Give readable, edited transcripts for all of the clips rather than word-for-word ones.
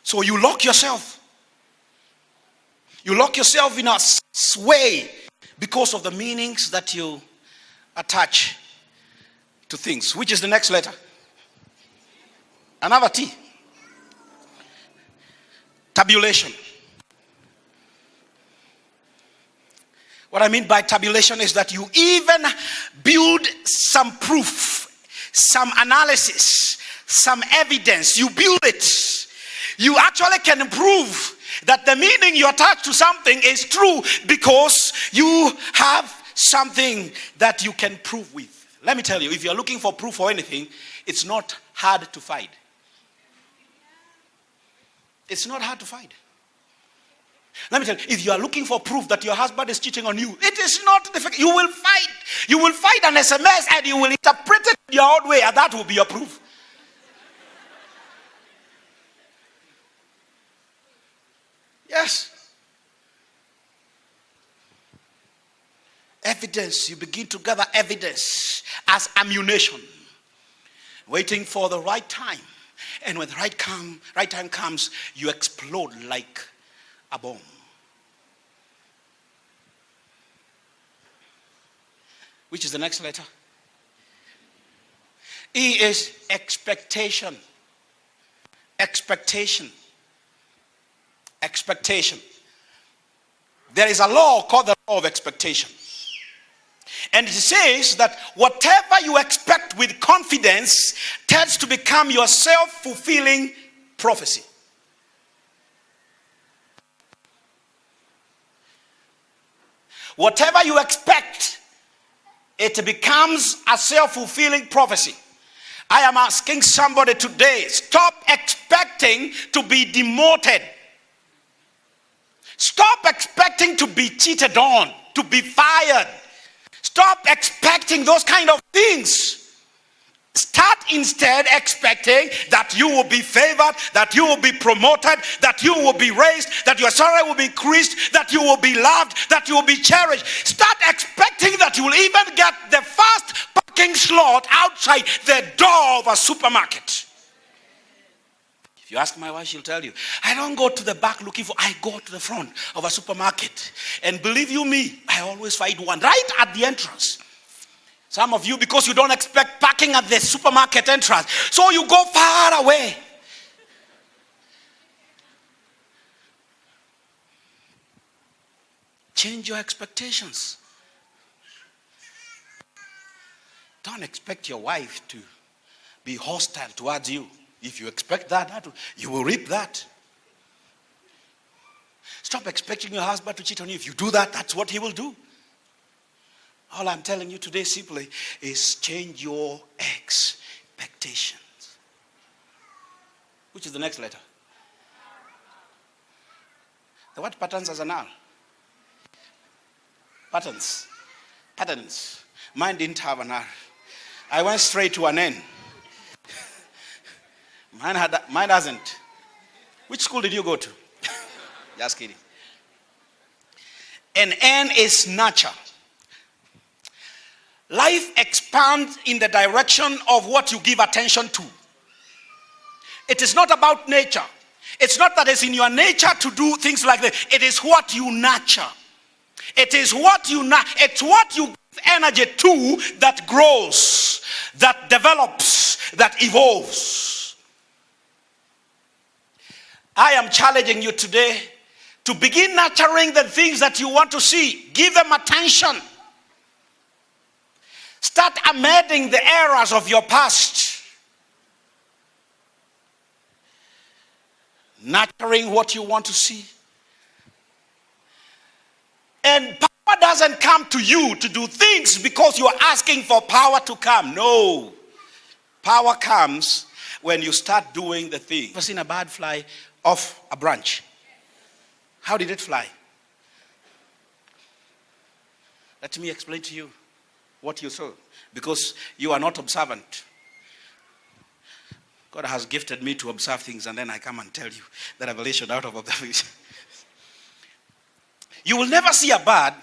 So you lock yourself. You lock yourself in a way because of the meanings that you attach to things. Which is the next letter? Another T. Tabulation. What I mean by tabulation is that you even build some proof, some analysis, some evidence. You build it. You actually can prove that the meaning you attach to something is true because you have something that you can prove with. Let me tell you, if you're looking for proof for anything, it's not hard to find. It's not hard to find. Let me tell you, if you are looking for proof that your husband is cheating on you, it is not difficult. You will find. You will find an SMS and you will interpret it your own way, and that will be your proof. Yes. Evidence. You begin to gather evidence as ammunition, waiting for the right time. And when the right time comes, you explode like a bomb. Which is the next letter? E is expectation. Expectation. Expectation. There is a law called the law of expectation. And it says that whatever you expect with confidence tends to become your self-fulfilling prophecy. Whatever you expect, it becomes a self-fulfilling prophecy. I am asking somebody today, stop expecting to be demoted. Stop expecting to be cheated on, to be fired. Stop expecting those kind of things. Start instead expecting that you will be favored, that you will be promoted, that you will be raised, that your salary will be increased, that you will be loved, that you will be cherished. Start expecting that you will even get the first parking slot outside the door of a supermarket. If you ask my wife, she'll tell you, I don't go to the back looking for, I go to the front of a supermarket. And believe you me, I always find one right at the entrance. Some of you, because you don't expect parking at the supermarket entrance, so you go far away. Change your expectations. Don't expect your wife to be hostile towards you. If you expect that, you will reap that. Stop expecting your husband to cheat on you. If you do that, that's what he will do. All I'm telling you today simply is change your expectations. Which is the next letter? The word patterns as an R. Patterns. Patterns. Mine didn't have an R. I went straight to an N. Mine hasn't. Which school did you go to? Just kidding. And N is nurture. Life expands in the direction of what you give attention to. It is not about nature. It's not that it's in your nature to do things like that. It is what you nurture. It is what you it's what you give energy to that grows, that develops, that evolves. I am challenging you today to begin nurturing the things that you want to see. Give them attention. Start amending the errors of your past. Nurturing what you want to see. And power doesn't come to you to do things because you are asking for power to come. No. Power comes when you start doing the thing. Ever seen a bird fly off a branch? How did it fly? Let me explain to you what you saw, because you are not observant. God has gifted me to observe things, and then I come and tell you the revelation out of observation. You will never see a bird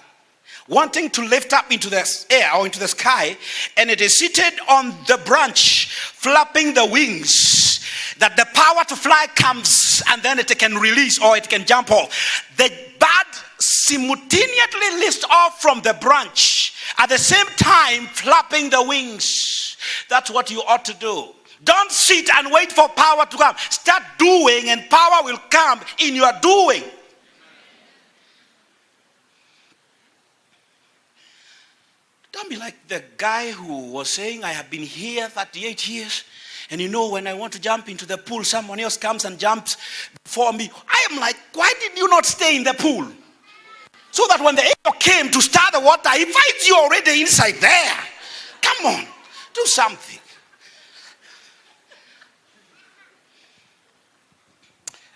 wanting to lift up into the air or into the sky, and it is seated on the branch, flapping the wings, that the power to fly comes and then it can release or it can jump off. The bird simultaneously lifts off from the branch at the same time flapping the wings. That's what you ought to do. Don't sit and wait for power to come. Start doing and power will come in your doing. Don't be like the guy who was saying, I have been here 38 years. And when I want to jump into the pool, someone else comes and jumps before me. I am like, why did you not stay in the pool? So that when the angel came to start the water, he finds you already inside there. Come on, do something.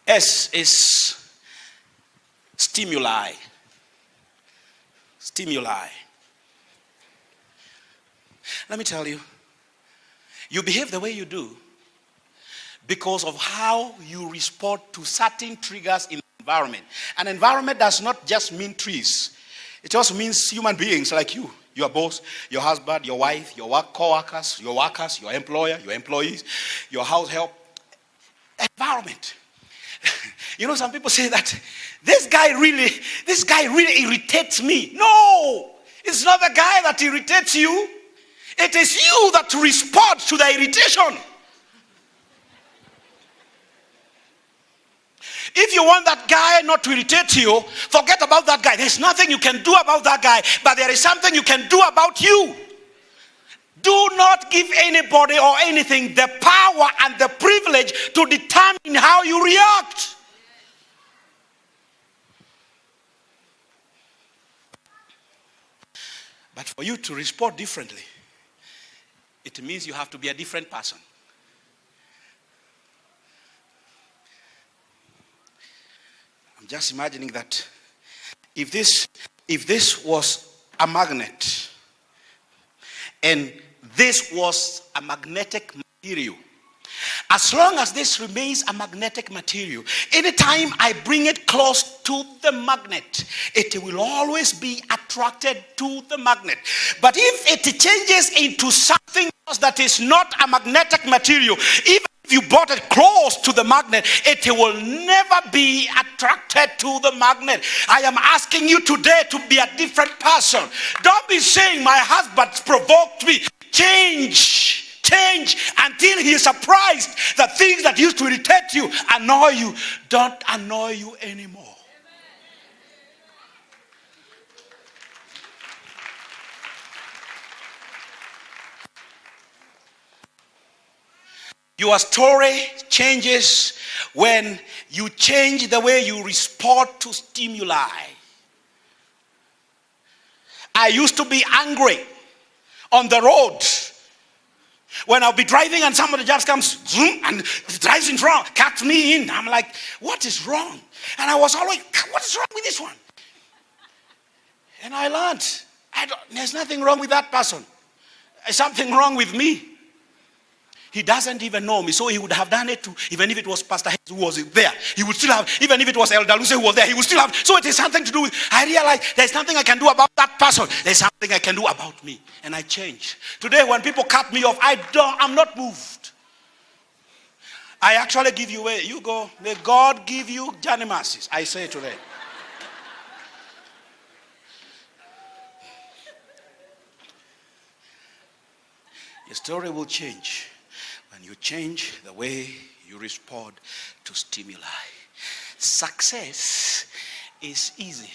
S is stimuli. Stimuli. Let me tell you, you behave the way you do because of how you respond to certain triggers in the environment. An environment does not just mean trees. It also means human beings like you. Your boss, your husband, your wife, your co-workers, your workers, your employer, your employees, your house help. Environment. Some people say that this guy really irritates me. No, it's not the guy that irritates you. It is you that respond to the irritation. If you want that guy not to irritate you, forget about that guy. There's nothing you can do about that guy, but there is something you can do about you. Do not give anybody or anything the power and the privilege to determine how you react. But for you to respond differently, it means you have to be a different person. I'm just imagining that if this was a magnet and this was a magnetic material, as long as this remains a magnetic material, anytime I bring it close to the magnet, it will always be attracted to the magnet. But if it changes into something else that is not a magnetic material, even if you brought it close to the magnet, it will never be attracted to the magnet. I am asking you today to be a different person. Don't be saying, my husband provoked me. Change until he is surprised that things that used to irritate you, annoy you, don't annoy you anymore. Your story changes when you change the way you respond to stimuli. I used to be angry on the road when I'll be driving and somebody just comes zoom and drives in front, cuts me in. I'm like, what is wrong? And I was always, what is wrong with this one? And I learned, there's nothing wrong with that person. There's something wrong with me. He doesn't even know me, so he would have done it too. Even if it was Pastor Hayes who was there, he would still have. Even if it was Elder Luce who was there, he would still have. So it is something to do with, I realize there's nothing I can do about that person. There's something I can do about me. And I change. Today when people cut me off, I'm not moved. I actually give you away. You go, may God give you journey mercies. I say today. Your story will change when you change the way you respond to stimuli. Success is easy,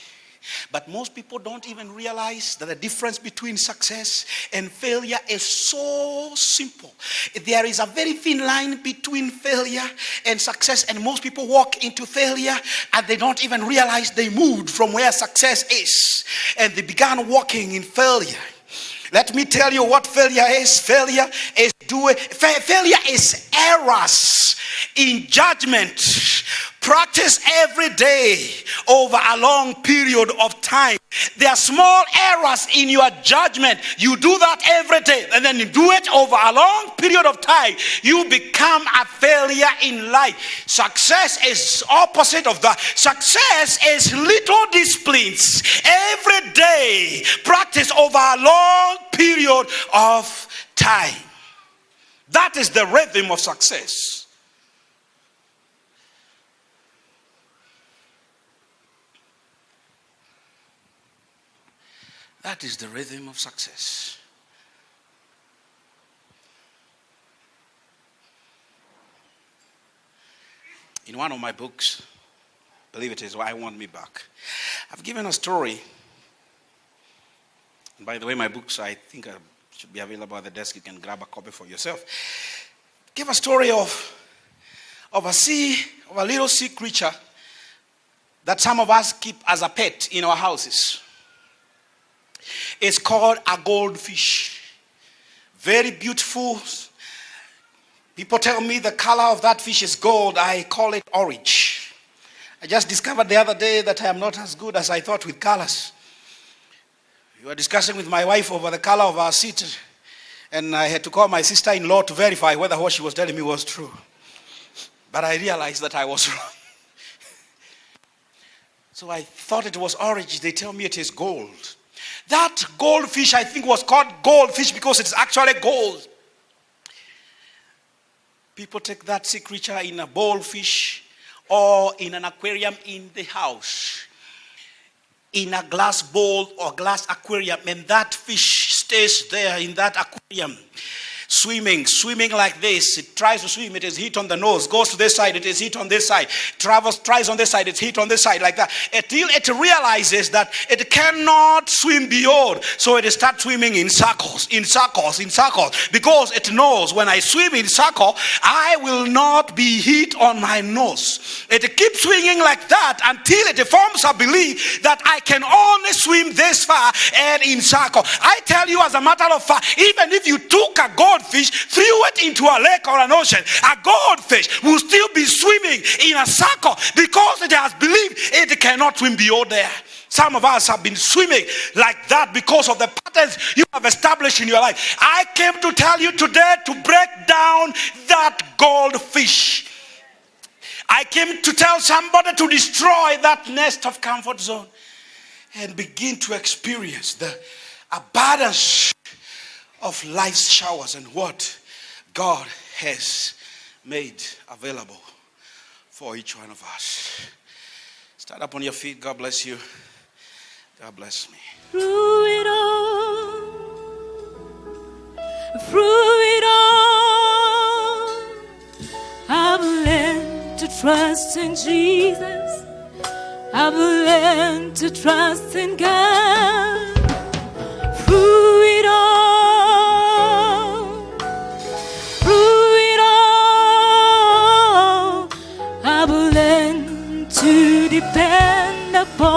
but most people don't even realize that the difference between success and failure is so simple. There is a very thin line between failure and success, and most people walk into failure and they don't even realize they moved from where success is, and they began walking in failure. Let me tell you what failure is. Failure is errors in judgment practiced every day over a long period of time. There are small errors in your judgment. You do that every day, and then you do it over a long period of time. You become a failure in life. Success is opposite of that. Success is little disciplines every day, practice over a long period of time. That is the rhythm of success. That is the rhythm of success. In one of my books, believe it is, Why I Want Me Back, I've given a story. And by the way, my books, I think, should be available at the desk. You can grab a copy for yourself. Give a story of a little sea creature that some of us keep as a pet in our houses. It's called a goldfish. Very beautiful. People tell me the color of that fish is gold. I call it orange. I just discovered the other day that I am not as good as I thought with colors. We were discussing with my wife over the color of our seat, and I had to call my sister-in-law to verify whether what she was telling me was true. But I realized that I was wrong. So I thought it was orange. They tell me it is gold. That goldfish, I think, was called goldfish because it's actually gold. People take that sea creature in a bowl fish or in an aquarium in the house, in a glass bowl or glass aquarium, and that fish stays there in that aquarium, swimming like this. It tries to swim, it is hit on the nose, goes to this side, it is hit on this side, tries on this side, it's hit on this side, like that, until it realizes that it cannot swim beyond. So it starts swimming in circles, because it knows when I swim in circle, I will not be hit on my nose. It keeps swinging like that until it forms a belief that I can only swim this far and in circle. I tell you, as a matter of fact, even if you took a goldfish, threw it into a lake or an ocean, a goldfish will still be swimming in a circle because it has believed it cannot swim beyond there. Some of us have been swimming like that because of the patterns you have established in your life. I came to tell you today to break down that goldfish. I came to tell somebody to destroy that nest of comfort zone and begin to experience the abundance of life's showers and what God has made available for each one of us. Stand up on your feet. God bless you. God bless me. Through it all, I've learned to trust in Jesus. I've learned to trust in God. Through it all, I've learned to depend upon